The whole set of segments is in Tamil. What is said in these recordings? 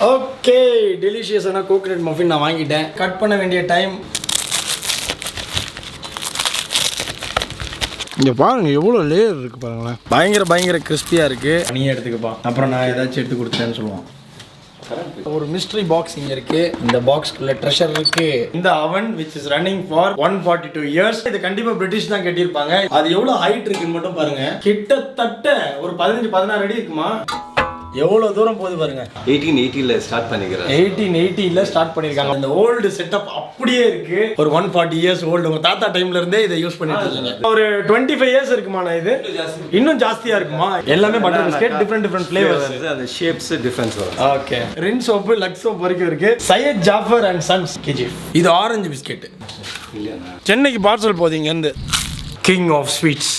ஓகே, டெலிஷியஸான கோகனட் மஃபின் நான் வாங்கிட்டேன். கட் பண்ண வேண்டிய டைம். இங்கே பாருங்க எவ்வளோ லேயர் இருக்குது பாருங்களேன். பயங்கர கிறிஸ்பியாக இருக்குது. நீ எடுத்துக்கப்பா, அப்புறம் நான் ஏதாச்சும் எடுத்து கொடுத்தேன்னு சொல்லுவான். ஒரு மிஸ்ட்ரி பாக்ஸ் இங்க இருக்கு. இந்த பாக்ஸ்க்குள்ள ட்ரெஷர் இருக்கு. இந்த அவன் which is running for 142 years. இது கண்டிப்பா பிரிட்டிஷ் தான் கட்டியிருப்பாங்க. அது எவ்வளவு ஹைட் இருக்குன்னு மட்டும் பாருங்க. கிட்டத்தட்ட ஒரு 15-16 அடி இருக்குமா? எவ்வளவு தூரம் போகுது பாருங்க. 1880ல ஸ்டார்ட் பண்ணிக்கிறாங்க. 1880ல ஸ்டார்ட் பண்ணிருக்காங்க. அந்த ஓல்டு செட்டப் அப்படியே இருக்கு. ஒரு 140 இயர்ஸ் ஓல்டு. உங்க தாத்தா டைம்ல இருந்தே இதை யூஸ் பண்ணிட்டு இருக்கீங்க. ஒரு 25 இயர்ஸ் இருக்குமாண்ணா இது? இன்னும் ஜாஸ்தியா இருக்குமா? எல்லாமே பட்டர் பிஸ்கட், டிஃபரெண்ட் ஃப்ளேவர்ஸ். அந்த ஷேப்ஸ் டிஃபரன்ஸ் வரும். Okay, Rin soap, Lux soap வரைக்கும் இருக்கு. Syed Jafar and sons KGF. இது ஆரஞ்சு பிஸ்கெட். சென்னைக்கு பார்சல் போதீங்க இருந்து. King of sweets.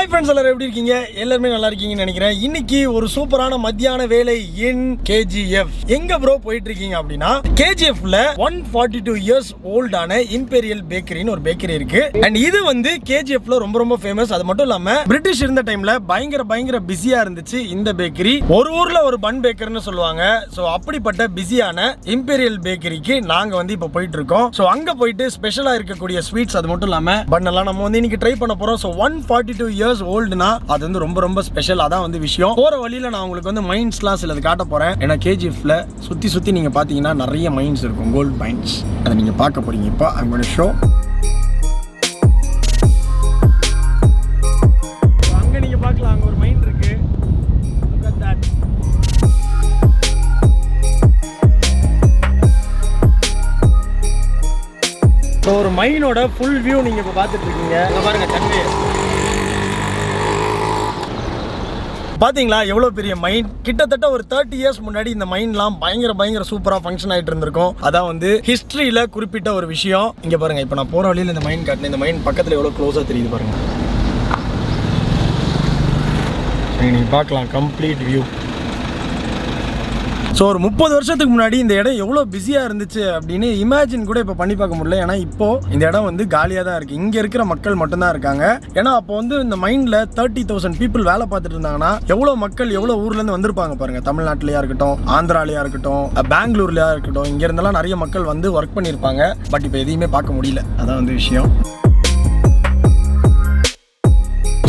ஃப்ரெண்ட்ஸ் எல்லாரும் எப்படி இருக்கீங்க? எல்லாருமே நல்லா இருக்கீங்கன்னு நினைக்கிறேன். இன்னைக்கு ஒரு சூப்பரான மத்தியான வேலை இன் KGF. எங்க ப்ரோ போயிட்டு இருக்கீங்க அப்படின்னா, KGFல 142 இயர்ஸ் ஓல்டான இம்பீரியல் பேக்கரின்னு ஒரு பேக்கரி இருக்கு. அண்ட் இது வந்து KGFல ரொம்ப ஃபேமஸ். அது மட்டும் இல்லாம பிரிட்டிஷ் இருந்த டைம்ல பயங்கர பிஸியா இருந்துச்சு இந்த பேக்கரி. ஒரு ஊர்ல ஒரு பன் பேக்கர்னு சொல்லுவாங்க. ஸோ அப்படிப்பட்ட பிஸியான இம்பீரியல் பேக்கரிக்கு நாங்க வந்து இப்போ போயிட்டு இருக்கோம். ஸோ அங்க போயிட்டு ஸ்பெஷலா இருக்கக்கூடிய ஸ்வீட்ஸ், அது மட்டும் இல்லாம பன் எல்லாம் நம்ம வந்து இன்னைக்கு ட்ரை பண்ண போறோம். ஸோ 142 இயர்ஸ் ஓல்டுனா அது வந்து ரொம்ப ஸ்பெஷல். அதான் வந்து விஷயம். போற வழியில நான் உங்களுக்கு வந்து மைன்ஸ்லாம் சிலது காட்ட போறேன். ஏன்னா KGFல சுத்தி நீங்க பாத்தீங்கன்னா நிறைய மைன்ஸ் இருக்கும், கோல்ட் மைன்ஸ். அதை நீங்க பார்க்க போறீங்க. இப்போ I'm going to show. அங்க நீங்க பார்க்கலாம், அங்க ஒரு மைன் இருக்கு. Look at that. ஒரு மைனோட ஃபுல் வியூ நீங்க இப்ப பாத்துட்டு இருக்கீங்க. இங்க பாருங்க தண்ணி. பாத்தீங்களா எவ்வளவு பெரிய மைன்? கிட்டத்தட்ட ஒரு 30 இயர்ஸ் முன்னாடி இந்த மைன்லாம் பயங்கர சூப்பரா ஃபங்க்ஷன் ஆயிட்டு இருந்திருக்கும். அதான் வந்து ஹிஸ்டரியில குறிப்பிட்ட ஒரு விஷயம். இங்க பாருங்க, இப்ப நான் போற வழியில இந்த மைன் காட்டினேன். இந்த மைன் பக்கத்துல எவ்வளவு க்ளோஸா தெரியுது பாருங்க. நீங்க பார்க்கலாம் கம்ப்ளீட் வியூ. ஸோ ஒரு 30 வருஷத்துக்கு முன்னாடி இந்த இடம் எவ்வளோ பிஸியாக இருந்துச்சு அப்படின்னு இமேஜின் கூட இப்போ பண்ணி பார்க்க முடியல. ஏன்னா இப்போ இந்த இடம் வந்து காலியாக தான் இருக்குது. இங்கே இருக்கிற மக்கள் மட்டும்தான் இருக்காங்க. ஏன்னா அப்போ வந்து இந்த மைண்டில் 30,000 பீப்புள் வேலை பார்த்துட்டு இருந்தாங்கன்னா எவ்வளோ மக்கள் எவ்வளோ ஊர்லேருந்து வந்திருப்பாங்க பாருங்க. தமிழ்நாட்டிலையா இருக்கட்டும், ஆந்திராலையா இருக்கட்டும், பெங்களூர்லையா இருக்கட்டும், இங்கே இருந்தெல்லாம் நிறைய மக்கள் வந்து ஒர்க் பண்ணியிருப்பாங்க. பட் இப்போ எதையுமே பார்க்க முடியல. அதான் வந்து விஷயம்.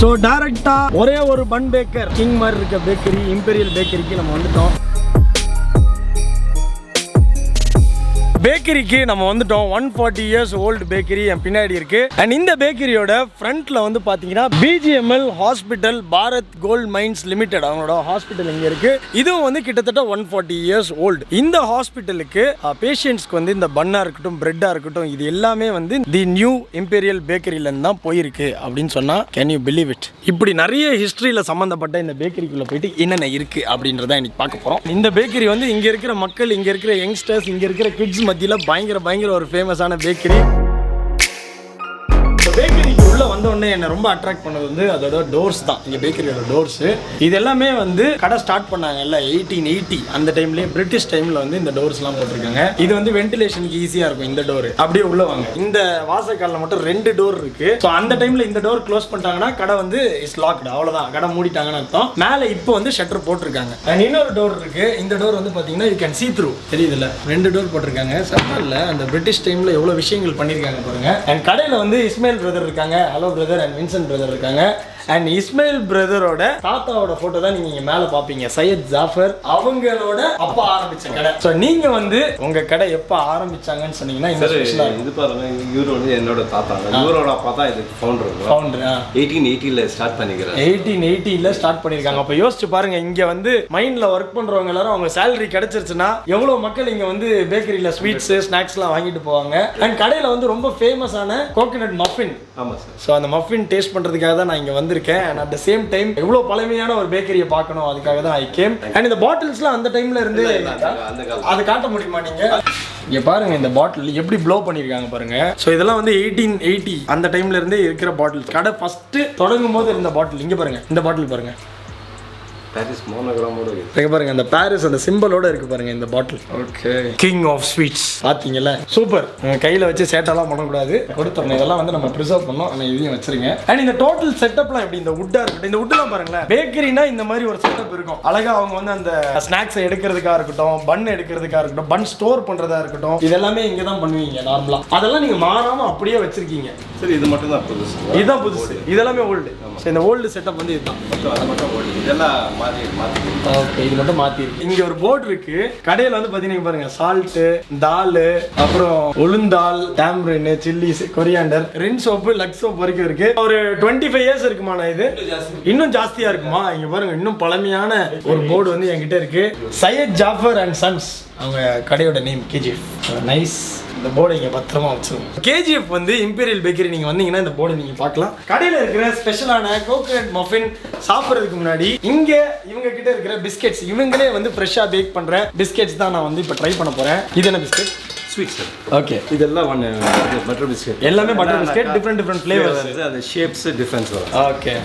ஸோ டைரக்டாக ஒரே ஒரு பன் பேக்கர் கிங் மாதிரி இருக்க பேக்கரி, இம்பீரியல் பேக்கரிக்கு நம்ம வந்துட்டோம். பேக்கரிக்கு நம்ம வந்துட்டோம். 140 இயர்ஸ் ஓல்டு பேக்கரி என் பின்னாடி இருக்கு. அண்ட் இந்த பேக்கரியோட ஃப்ரண்ட்ல வந்து பாத்தீங்கன்னா BGML hospital Bharat gold mines limited, அவங்களோட ஹாஸ்பிட்டல் இங்க இருக்கு. இதுவும் வந்து கிட்டத்தட்ட 140 இயர்ஸ் ஓல்டு. இந்த ஹாஸ்பிட்டலுக்கு பேஷண்ட்ஸ்க்கு வந்து இந்த பன்னா இருக்கட்டும், பிரெட்டா இருக்கட்டும், இது எல்லாமே வந்து தி நியூ இம்பீரியல் பேக்கரியில இருந்து தான் போயிருக்கு அப்படின்னு சொன்னா கேன் யூ பிலீவ் இட்? இப்படி நிறைய ஹிஸ்டரியில சம்பந்தப்பட்ட இந்த பேக்கரிக்குள்ள போயிட்டு என்னென்ன இருக்கு அப்படின்றத இன்னைக்கு பார்க்க போறோம். இந்த பேக்கரி வந்து இங்க இருக்கிற மக்கள், இங்க இருக்கிற யங்ஸ்டர்ஸ், இங்க இருக்கிற கிட்ஸ் மத்தியில பயங்கர ஒரு ஃபேமஸான பேக்கரி. பேக்கரிக்கு உள்ள வந்த உடனே என்ன ரொம்ப அட்ராக்ட் பண்ணது வந்து அதோட டோர்ஸ் தான். இங்க பேக்கரியோட டோர்ஸ் இது எல்லாமே வந்து கடை ஸ்டார்ட் பண்ணாங்கல்ல 1880 அந்த டைம்லயே, பிரிட்டிஷ் டைம்ல வந்து இந்த டோர்ஸ் எல்லாம் போட்டிருக்காங்க. இது வந்து வென்டிலேஷனுக்கு ஈஸியா இருக்கும். இந்த டோர் அப்படியே உள்ள வாங்க. இந்த வாசக்கால்ல மட்டும் 2 டோர் இருக்கு. ஸோ அந்த டைம்ல இந்த டோர் க்ளோஸ் பண்ணிட்டாங்கன்னா கடை வந்து இஸ் லாக்டு, அவ்வளவுதான், கடை மூடிட்டாங்கன்னு அர்த்தம். மேல இப்போ வந்து ஷட்டர் போட்டிருக்காங்க. அண்ட் இன்னொரு டோர் இருக்கு. இந்த டோர் வந்து பாத்தீங்கன்னா யூ கேன் சீ த்ரூ, தெரியுதுல்ல? 2 டோர் போட்டிருக்காங்க. சட்டர்ல அந்த பிரிட்டிஷ் டைம்ல எவ்வளவு விஷயங்கள் பண்ணிருக்காங்க பாருங்க. அண்ட் கடையில வந்து இஸ்மாயில் பிரதர் இருக்காங்க, hello brother, and Vincent brother இருக்காங்க. அண்ட் இஸ்மாயில் பிரதரோட தாத்தாவோட போட்டோ தான் நீங்க மேல பாப்பீங்க. சையத் ஜாஃபர் அவங்களோட அப்பா ஆரம்பிச்ச கடை. சோ நீங்க வந்து உங்க கடை எப்ப ஆரம்பிச்சாங்கன்னு சொன்னீங்கன்னா இந்த ஸ்பெஷலா இது பாருங்க. இவரு வந்து என்னோட தாத்தா, இவரோட அப்பா தான் இதுக்கு ஃபவுண்டர். 1880ல ஸ்டார்ட் பண்ணிக்கிறாங்க. 1880ல ஸ்டார்ட் பண்ணிருக்காங்க. அப்ப யோசிச்சு பாருங்க, இங்க வந்து மைண்ட்ல ஒர்க் பண்றவங்க எல்லாரும் அவங்க சேலரி கிடைச்சிருச்சுன்னா எவ்வளவு மக்கள் இங்க வந்து பேக்கரியில ஸ்வீட்ஸ், ஸ்நாக்ஸ் எல்லாம் வாங்கிட்டு போவாங்க. அண்ட் கடையில வந்து ரொம்ப ஃபேமஸான கோகனட் மஃபின். ஆமா சார். ஸோ அந்த மஃபின் டேஸ்ட் பண்றதுக்காக தான் நான் இங்க வந்திருக்கேன். And at the same time எவ்வளவு பழமையான ஒரு பேக்கரியை பார்க்கணும், அதுக்காக தான் ஐ கேம். அண்ட் இந்த பாட்டில்ஸ்லாம் அந்த டைம்ல இருந்து அதை காட்ட முடியுமா நீங்க? இங்க பாருங்க, இந்த பாட்டில் எப்படி ப்ளோ பண்ணிருக்காங்க பாருங்க. ஸோ இதெல்லாம் வந்து 1880 அந்த டைம்ல இருந்தே இருக்கிற பாட்டில். கடை ஃபர்ஸ்ட் தொடங்கும் போது இருந்த பாட்டில். இங்க பாருங்க, இந்த பாட்டில் பாருங்க. பாரிஸ் மோனோகிராமோட இங்க பாருங்க அந்த பாரிஸ் அந்த சிம்பிளோட இருக்கு பாருங்க இந்த பாட்டில். ஓகே, கிங் ஆஃப் ஸ்வீட்ஸ் பாத்தீங்கல்ல, சூப்பர். கையில வச்சு சேட்டெல்லாம் பண்ணக்கூடாது, கொடுத்துடணும். இதெல்லாம் வந்து நம்ம ப்ரிசர்வ் பண்ணோம். ஆனால் இதையும் வச்சிருங்க. அண்ட் இந்த டோட்டல் செட்டப்லாம் எப்படி, இந்த வுட்டா இருக்கட்டும், இந்த வுட்லாம் பாருங்களேன். பேக்கரினா இந்த மாதிரி ஒரு செட்டப் இருக்கும். அழகா அவங்க வந்து அந்த ஸ்நாக்ஸை எடுக்கிறதுக்காக இருக்கட்டும், பன் எடுக்கிறதுக்காக இருக்கட்டும், பன் ஸ்டோர் பண்றதா இருக்கட்டும், இதெல்லாமே இங்க தான் பண்ணுவீங்க நார்மலா. அதெல்லாம் நீங்க மாறாம அப்படியே வச்சிருக்கீங்க. சரி, இது மட்டும் தான் புதுசு. இதுதான் புதுசு, இதெல்லாமே ஓல்டு. இந்த ஓல்டு செட்டப் வந்து இதுதான். இதெல்லாம் மாற்றி ஓகே, இது மட்டும் மாத்தி இருக்கு. இங்க ஒரு போர்டு இருக்கு கடையில வந்து பாத்தீங்கன்னா பாருங்க, சால்ட், தால், அப்புறம் உளுந்தால், டாம்ரின், சில்லிஸ், கொரியாண்டர், ரின் சோப்பு, லக்ஸ் சோப் வரைக்கும் இருக்கு. ஒரு 25 இயர்ஸ் இருக்குமா? இது இன்னும் ஜாஸ்தியா இருக்குமா? இங்க பாருங்க, இன்னும் பழமையான ஒரு போர்டு வந்து என்கிட்ட இருக்கு. சையத் ஜாஃபர் அண்ட் சன்ஸ் அவங்க கடையோட நேம் KGF. நைஸ். இந்த போர்டை இங்கே பத்திரமா வச்சுருவோம். KGF வந்து இம்பீரியல் பேக்கரி. நீங்கள் வந்தீங்கன்னா இந்த போர்டை நீங்கள் பார்க்கலாம். கடையில் இருக்கிற ஸ்பெஷலான கோகனட் மஃபின் சாப்பிட்றதுக்கு முன்னாடி இங்கே இவங்க கிட்ட இருக்கிற பிஸ்கெட்ஸ், இவங்களே வந்து ஃப்ரெஷ்ஷாக பேக் பண்ணுற பிஸ்கெட்ஸ் தான் நான் வந்து இப்போ ட்ரை பண்ண போகிறேன். இது என்ன பிஸ்கெட்? Sweet sir. ஓகே, இதெல்லாம் பட்டர் பிஸ்கெட். எல்லாமே பட்டர் பிஸ்கெட், டிஃப்ரெண்ட் ஃப்ளேவர்ஸ். அந்த ஷேப்ஸ் டிஃப்ரென்ஸ் வரும். ஓகே,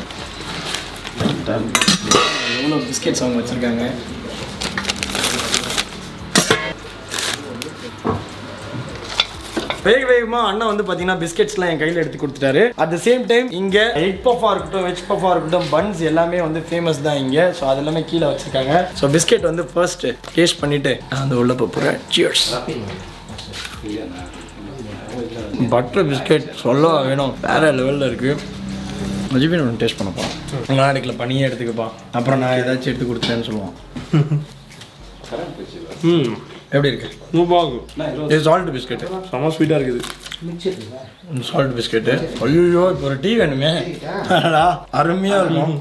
எவ்வளோ பிஸ்கெட்ஸ் அவங்க வச்சுருக்காங்க. வேகமாக அண்ணா வந்து பார்த்தீங்கன்னா பிஸ்கெட்ஸ்லாம் என் கையில் எடுத்து கொடுத்துட்டாரு. அட் த சேம் டைம் இங்கே எக் பஃபாக இருக்கட்டும், வெஜ் பஃபாக இருக்கட்டும், பன்ஸ் எல்லாமே வந்து ஃபேமஸ் தான் இங்கே. ஸோ அது எல்லாமே கீழே வச்சுருக்காங்க. ஸோ பிஸ்கெட் வந்து ஃபர்ஸ்ட் டேஸ்ட் பண்ணிவிட்டு நான் வந்து உள்ள போகிறேன். சியர்ஸ். பட்டர் பிஸ்கெட் சொல்ல வேணும், வேற லெவலில் இருக்குது. மஜிபின் ஒன்று டேஸ்ட் பண்ணப்பா. நான் எடுக்கல, பனியே எடுத்துக்கப்பா. அப்புறம் நான் ஏதாச்சும் எடுத்து கொடுத்தேன்னு சொல்லுவான். எப்படி இருக்கு? இது சால்ட் பிஸ்கெட்டு, செம்ம ஸ்வீட்டாக இருக்குது. Salt biscuit. ஐயோ, இப்போ ஒரு டீ வேணுமே. அருமையாக இருக்கும்.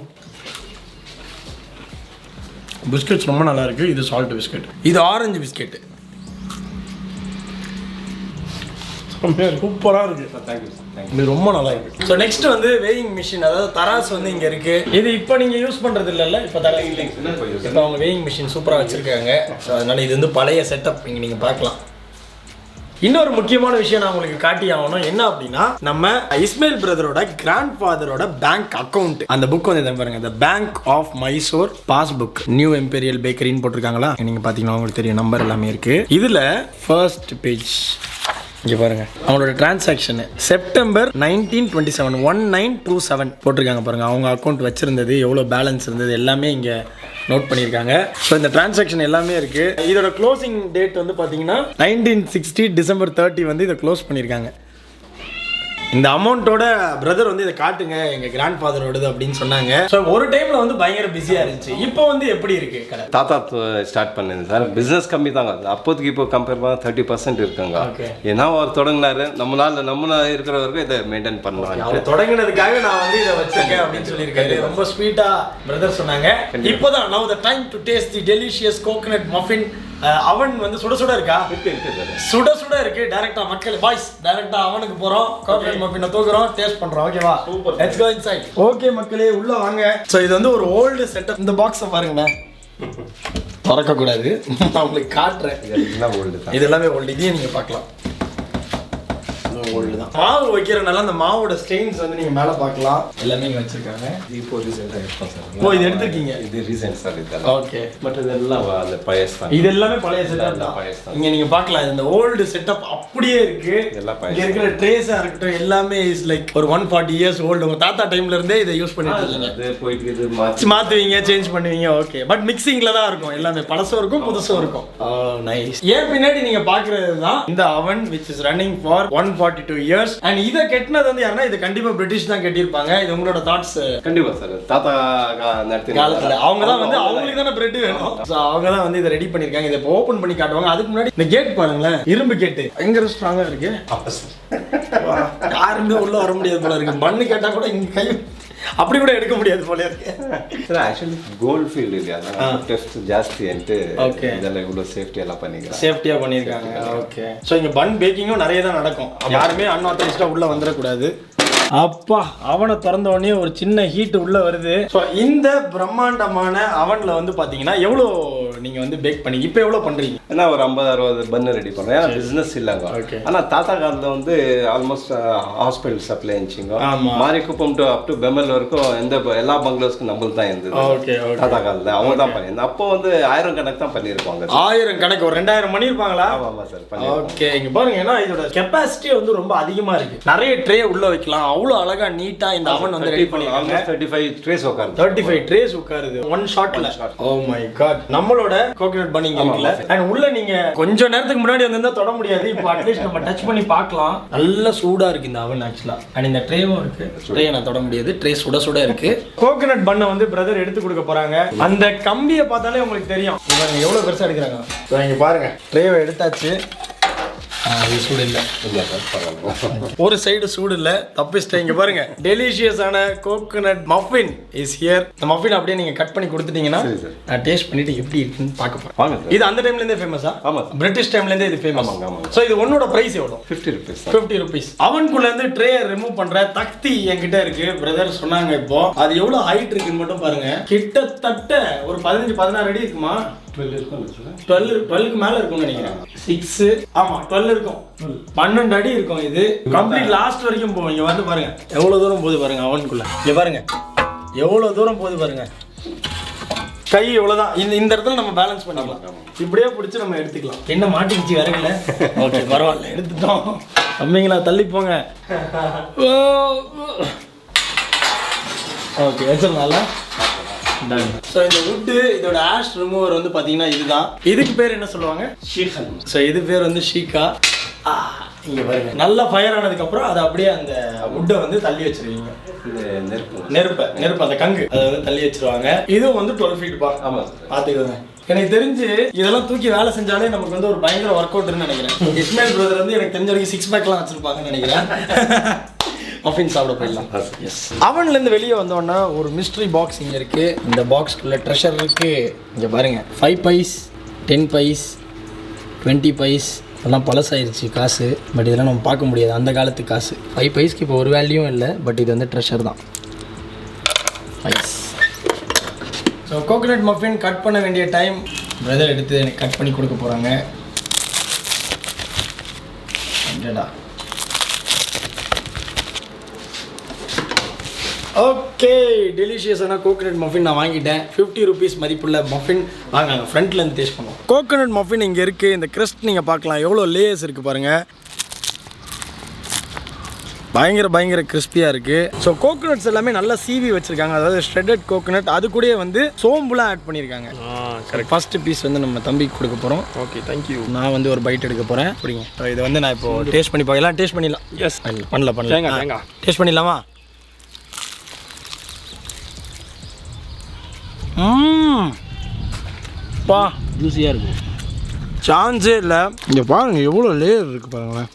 பிஸ்கெட்ஸ் ரொம்ப நல்லா இருக்கு. இது சால்ட் பிஸ்கெட். இது ஆரஞ்சு பிஸ்கெட்டு. சூப்பராக இருக்கு. இது ரொம்ப நல்லா இருக்கு. ஸோ நெக்ஸ்ட் வந்து வேயிங் மிஷின், அதாவது தராஸ் வந்து இங்கே இருக்கு. இது இப்போ நீங்கள் யூஸ் பண்ணுறது இல்லைல்ல? இப்போ தராஸ் இப்போ அவங்க வேயிங் மிஷின் சூப்பராக வச்சிருக்காங்க. ஸோ அதனால இது வந்து பழைய செட்டப் இங்கே நீங்கள் பார்க்கலாம். இன்னொரு முக்கியமான விஷயம் நான் உங்களுக்கு காட்டி ஆகணும். என்ன அப்படின்னா, நம்ம இஸ்மாயில் பிரதரோட கிராண்ட் ஃபாதரோட பேங்க் அக்கௌண்ட், அந்த புக் வந்து பாருங்க, the bank of Mysore passbook, new imperial பேக்கரின்னு போட்டிருக்காங்களா? நீங்க பாத்தீங்கன்னா உங்களுக்கு தெரியும், நம்பர் எல்லாமே இருக்கு. இதுல ஃபர்ஸ்ட் பேஜ் இங்க பாருங்க, அவங்களோட டிரான்சாக்ஷன் செப்டம்பர் 1927 1927 போட்டிருக்காங்க பாருங்க. அவங்க அக்கௌண்ட் வச்சிருந்தது, எவ்வளோ பேலன்ஸ் இருந்தது எல்லாமே இங்க நோட் பண்ணியிருக்காங்க. ஸோ இந்த டிரான்சாக்ஷன் எல்லாமே இருக்கு. இதோட க்ளோசிங் டேட் வந்து பார்த்தீங்கன்னா 1960 டிசம்பர் 30 வந்து இதை க்ளோஸ் பண்ணியிருக்காங்க. இந்த அமௌண்ட்டோட பிரதர் வந்து இதை காட்டுங்க, எங்க கிராண்ட் ஃபாதரோடது அப்படின்னு சொன்னாங்க. ஸோ ஒரு டைம்ல வந்து பயங்கர பிஸியா இருந்துச்சு. இப்போ வந்து எப்படி இருக்கு கடை? தாத்தா ஸ்டார்ட் பண்ணது சார். பிஸ்னஸ் கம்மி தாங்க, அப்போதைக்கு இப்போ கம்பேர் பண்ணால் 30% இருக்காங்க. ஏன்னா அவர் தொடங்கினாரு, நம்மளால இருக்கிற வரைக்கும் இதை மெயின்டைன் பண்ணலாம். அவர் தொடங்கினதுக்காக நான் வந்து இதை வச்சிருக்கேன் அப்படின்னு சொல்லியிருக்காரு. ரொம்ப ஸ்வீட்டா பிரதர் சொன்னாங்க. இப்போதான் now the time to taste the delicious coconut muffin. அவன் வந்து சுட சுட இருக்கா? சுட சுட இருக்கு. டைரக்டா மக்கள் பாய்ஸ் டைரக்டா அவனுக்கு போறோம். கோகனட் மஃபினை தூக்குறோம், டேஸ்ட் பண்றோம். ஓகேவா? Let's go inside. ஓகே மக்களே, உள்ள வாங்க. சோ இது வந்து ஒரு ஓல்டு செட்டப். இந்த பாக்ஸை பாருங்க, திறக்க கூடாது, நான் உங்களுக்கு காட்டுறேன். இது எல்லாமே ஓல்டு. இதையும் நீங்க பார்க்கலாம். மாவு வைக்கிறனால அந்த மாவோட ஸ்டெயின்ஸ் வந்து நீங்க மேல பார்க்கலாம். எல்லாமே இங்க வச்சிருக்காங்க. இப்போ ரீசெண்டா எடுத்தோம் சார். ஓ, இது எடுத்துக்கீங்க? இது ரீசெண்ட் சார். இது ஓகே. பட் இதெல்லாம் அந்த பழைய தான். இது எல்லாமே பழைய செட்டப் தான். இங்க நீங்க பார்க்கலாம், இந்த ஓல்டு செட்டப் அப்படியே இருக்கு. இங்க இருக்கிற ட்ரேஸா இருக்கட்டும் எல்லாமே இஸ் லைக் ஒரு 140 இயர்ஸ் ஓல்டு. உங்க தாத்தா டைம்ல இருந்தே இதை யூஸ் பண்ணிட்டு இருக்கீங்க. அது போயிட்டு இது மாத்துவீங்க, சேஞ்ச் பண்ணுவீங்க. ஓகே, பட் மிக்சிங்ல தான் இருக்கும். எல்லாமே பழசும் இருக்கும், புதுசும் இருக்கும். நைஸ். ஏன் பின்னாடி நீங்க பாக்குறது தான் இந்த அவன் which is running for 142 years. and இத கெட்டினது வந்து யாருன்னா, இது கண்டிப்பா பிரிட்டிஷ் தான் கட்டியிருப்பாங்க. இது உங்களோட தாட்ஸ்? கண்டிப்பா சார். தாத்தா காலத்துல அவங்க தான் வந்து, அவங்களுக்கு தானே பிரெட் வேணும். ஸோ அவங்க தான் வந்து இதை ரெடி பண்ணிருக்காங்க. இதை ஓபன் பண்ணி காட்டுவாங்க. அதுக்கு முன்னாடி இந்த கேட் பாருங்களேன், இரும்பு கேட்டு பயங்கர ஸ்ட்ராங்கா இருக்கு. யாருமே உள்ள வர முடியாது போல இருக்கு. மண்ணு கேட்டா கூட இங்க கை அப்படி கூட எடுக்க முடியாது போல இருக்கு. சார் ஆக்சுவலி கோல்ட் ஃபீல்ட் இல்லையா, டெஸ்ட் ஜாஸ்தி அண்ட் ஓகே, இதெல்லாம் இவ்வளோ சேஃப்டி எல்லாம் பண்ணிருக்காங்க. சேஃப்டியா பண்ணிருக்காங்க. ஓகே. ஸோ இங்க பன் பேக்கிங்கும் நிறைய தான் நடக்கும். யாருமே அன்ஆத்தரைஸ்டா உள்ள வந்துடக்கூடாது. அப்பா, அவனை திறந்த உடனே ஒரு சின்ன ஹீட் உள்ள வருது. ஸோ இந்த பிரம்மாண்டமான அவன்ல வந்து பாத்தீங்கன்னா எவ்வளோ நீங்கள் வந்து பேக் பண்ணி இப்போ எவ்வளோ பண்ணுறீங்க? ஏன்னா ஒரு 50-60 பண்ணு ரெடி பண்ணுறோம். ஏன்னா பிஸ்னஸ் இல்லைங்க. ஆனால் தாத்தா காலத்தில் வந்து ஆல்மோஸ்ட் ஹாஸ்பிட்டல் சப்ளை இருந்துச்சுங்க. மாரிக்குப்பம் அப் டு பெமல் வரைக்கும் எல்லா பங்களோஸ்க்கும் நம்மளுக்கு தான் இருந்தது. தாத்தா காலத்தில் அவங்க தான் பண்ணியிருந்தோம். அப்போ வந்து 1000 கணக்கு தான் பண்ணியிருப்பாங்க. 1000 கணக்கு ஒரு 2000 பண்ணியிருப்பாங்களா? ஆமாம் சார். ஓகே, இங்கே பாருங்க, ஏன்னா இதோட கெப்பாசிட்டி வந்து ரொம்ப அதிகமாக இருக்கு. நிறைய ட்ரே உள்ள வைக்கலாம். அவ்வளோ அழகா நீட்டா இந்த அவன் வந்து ரெடி பண்ணிருக்காங்க. 35 ட்ரேஸ் உட்காருது. 35 ட்ரேஸ் உட்காருது ஒன் ஷாட்ல. Oh my god. நம்மளோட கோகனட் பன்னிங் இருக்குல்ல, அண்ட் உள்ள நீங்க கொஞ்ச நேரத்துக்கு முன்னாடி வந்திருந்தா தொட முடியாது. இப்போ அட்லீஸ்ட் நம்ம டச் பண்ணி பார்க்கலாம். நல்ல சூடா இருக்கு இந்த அவன் ஆக்சுவலா. அண்ட் இந்த ட்ரேவும் இருக்கு. ட்ரே நான் தொட முடியாது. ட்ரே சுட சுட இருக்கு. கோகனட் பண்ணை வந்து பிரதர் எடுத்து கொடுக்க போறாங்க. அந்த கம்பியை பார்த்தாலே உங்களுக்கு தெரியும் இவங்க எவ்வளவு பெருசா எடுக்கிறாங்க. இங்க பாருங்க, ட்ரேவை எடுத்தாச்சு. சூடு இல்லை, ஒரு சைடு சூடு இல்லை, தப்பிச்சிட்டேன். இங்க பாருங்க, டெலிஷியஸான கோகனட் மஃபின் இஸ் ஹியர். இந்த மஃபின் அப்படியே நீங்க கட் பண்ணி கொடுத்துட்டீங்கன்னா நான் டேஸ்ட் பண்ணிட்டு எப்படி இருக்குன்னு பார்க்க போறேன். இது அந்த டைம்ல இருந்தே ஃபேமஸா? ஆமா, பிரிட்டிஷ் டைம்ல இருந்தே இது ஃபேமஸ். ஸோ இது ஒன்னோட பிரைஸ் எவ்வளோ? 50 rupees. அவனுக்குள்ள இருந்து ட்ரே ரிமூவ் பண்ற தக்தி என்கிட்ட இருக்கு. பிரதர் சொன்னாங்க. இப்போ அது எவ்வளவு ஹைட் இருக்குன்னு மட்டும் பாருங்க. கிட்டத்தட்ட ஒரு 15-16 அடி இருக்குமா? 12க்கு மேல இருக்கும்னு நினைக்கிறேன். 6 ஆமா 12 இருக்கும். 12 அடி இருக்கும். இது கம்ப்ளீட் லாஸ்ட் வரைக்கும் போகும். இங்க வந்து பாருங்க எவ்வளவு தூரம் போகுது பாருங்க. அவனுக்குள்ள இங்க பாருங்க எவ்வளவு தூரம் போகுது பாருங்க. கை இவ்வளவுதான். இந்த இடத்துல நம்ம பேலன்ஸ் பண்ணிக்கலாம். இப்படியே பிடிச்சி நம்ம எடுத்துக்கலாம். என்ன மாட்டிக்கிச்சு விறகுல? ஓகே, பரவாயில்ல, எடுத்துட்டோம். தம்பிங்களா தள்ளி போங்க. ஓகே, வச்சிடலாம்ல. ஸோ இந்த வுட்டு, இதோட ஆஷ் ரிமூவர் வந்து பார்த்தீங்கன்னா இதுதான். இதுக்கு பேர் என்ன சொல்லுவாங்க? ஷீகா. ஸோ இது பேர் வந்து ஷீகா. இங்கே பாருங்க, நல்லா ஃபயர் ஆனதுக்கப்புறம் அதை அப்படியே அந்த வுட்டை வந்து தள்ளி வச்சிருவீங்க. நெருப்பு அந்த கங்கு அதை வந்து தள்ளி வச்சிருவாங்க. இதுவும் வந்து 12 feet பா. ஆமாம், பார்த்துக்கோங்க. எனக்கு தெரிஞ்சு இதெல்லாம் தூக்கி வேலை செஞ்சாலே நமக்கு வந்து ஒரு பயங்கர ஒர்க் அவுட்னு நினைக்கிறேன். இஸ்மாயில் பிரதர் வந்து எனக்கு தெரிஞ்ச வரைக்கும் 6 packலாம் வச்சிருப்பாங்கன்னு நினைக்கிறேன். மஃபின் சாப்பிட போயிடலாம். அவன்லேருந்து வெளியே வந்தோன்னா ஒரு மிஸ்ட்ரி பாக்ஸ் இங்கே இருக்குது. இந்த பாக்ஸ்க்குள்ளே ட்ரெஷர் இருக்குது. இங்கே பாருங்கள், 5 பைஸ், 10 பைஸ், 20 பைஸ் எல்லாம் பழசாயிருச்சு காசு. பட் இதெல்லாம் நம்ம பார்க்க முடியாது, அந்த காலத்து காசு. 5 பைஸ்க்கு இப்போ ஒரு வேல்யூவும் இல்லை. பட் இது வந்து ட்ரெஷர் தான். பைஸ். ஸோ கோகனட் மஃபின் கட் பண்ண வேண்டிய டைம் பிரதர் எடுத்து எனக்கு கட் பண்ணி கொடுக்க போகிறாங்க. ஓகே, டெலிஷியஸான கோகனட் மஃபின் நான் வாங்கிட்டேன். 50 rupees மதிப்புள்ள மஃபின். வாங்க ஃப்ரண்ட்லேருந்து டேஸ்ட் பண்ணுவோம். கோகனட் மஃபின் இங்கே இருக்குது. இந்த கிரஸ்ட் நீங்கள் பார்க்கலாம், எவ்வளோ லேயர்ஸ் இருக்குது பாருங்கள். பயங்கர கிறிஸ்பியாக இருக்குது. ஸோ கோகனட்ஸ் எல்லாமே நல்லா சீவி வச்சுருக்காங்க. அதாவது ஷ்ரெட்டட் கோகனட். அது கூடயே வந்து சோம்புலாம் ஆட் பண்ணியிருக்காங்க. ஃபர்ஸ்ட் பீஸ் வந்து நம்ம தம்பிக்கு கொடுக்க போகிறோம். Okay, thank you. நான் வந்து ஒரு பைட் எடுக்க போகிறேன். அப்படிங்க. ஸோ இது வந்து நான் இப்போ டேஸ்ட் பண்ணி பார்க்கலாம். டேஸ்ட் பண்ணிடலாம். எஸ், பண்ணலாம். டேஸ்ட் பண்ணிடலாமா? பா, ஜூஸியாக இருக்கும். சான்ஸே இல்லை. இங்கே பாருங்கள் எவ்வளோ லேயர் இருக்குது பாருங்களேன்.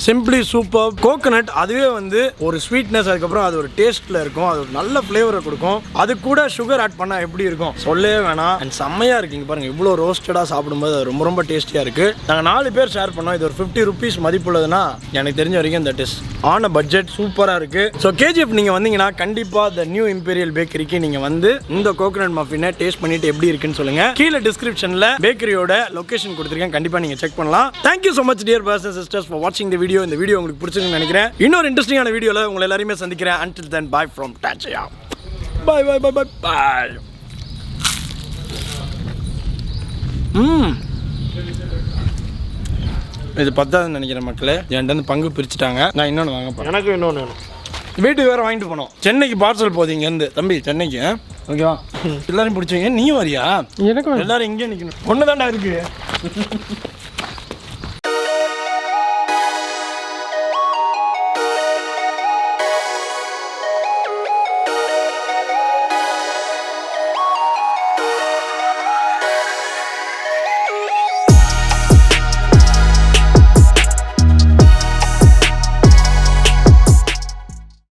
Simply super. கோகனட் அதுவே வந்து ஒரு ஸ்வீட்னஸ், அதுக்கப்புறம் அது ஒரு டேஸ்ட்டில் இருக்கும். அது ஒரு நல்ல ஃப்ளேவரை கொடுக்கும். அது கூட சுகர் ஆட் பண்ணால் எப்படி இருக்கும் சொல்லவே வேணாம். அண்ட் செம்மையாக இருக்குங்க பாருங்கள். இவ்வளோ ரோஸ்டடாக சாப்பிடும்போது அது ரொம்ப டேஸ்டியாக இருக்குது. நாங்கள் 4 பேர் ஷேர் பண்ணோம். இது ஒரு 50 rupees மதிப்புள்ளதுன்னா எனக்கு தெரிஞ்ச வரைக்கும் that is on a budget. சூப்பராக இருக்குது. ஸோ கேஜிஎஃப் நீங்கள் வந்தீங்கன்னா கண்டிப்பாக த நியூ இம்பீரியல் பேக்கரிக்கு நீங்கள் வந்து இந்த கோகனட் மஃபினை டேஸ்ட் பண்ணிட்டு எப்படி இருக்குன்னு சொல்லுங்கள். கீழே டிஸ்கிரிப்ஷனில் பேக்கரியோட லொகேஷன் கொடுத்துருக்கேன். கண்டிப்பாக நீங்கள் செக் பண்ணலாம். Thank you so much dear brothers and sisters for வாட்சிங் தி வீடியோ. இந்த வீடியோ உங்களுக்கு பிடிச்சிருக்குன்னு நினைக்கிறேன். இன்னொரு இன்ட்ரெஸ்டிங்கான வீடியோவில் உங்களை எல்லாரையுமே சந்திக்கிறேன். Until then, bye from Tanchaya. Bye. இது 10வது நினைக்கிறேன் மக்களே. என்கிட்ட பங்கு பிரிச்சுட்டாங்க. நான் இன்னொன்று வாங்க போகிறேன். எனக்கு இன்னொன்று வேணும். வீட்டுக்கு வேறு வாங்கிட்டு போனோம். சென்னைக்கு பார்சல் போகுது இங்கேருந்து. தம்பி சென்னைக்கு ஓகேவா? எல்லாரும் பிடிச்சிங்க. நீயும் வரியா? எனக்கும். எல்லாரும் இங்கே நிற்கணும். ஒன்று தாண்டா இருக்குது.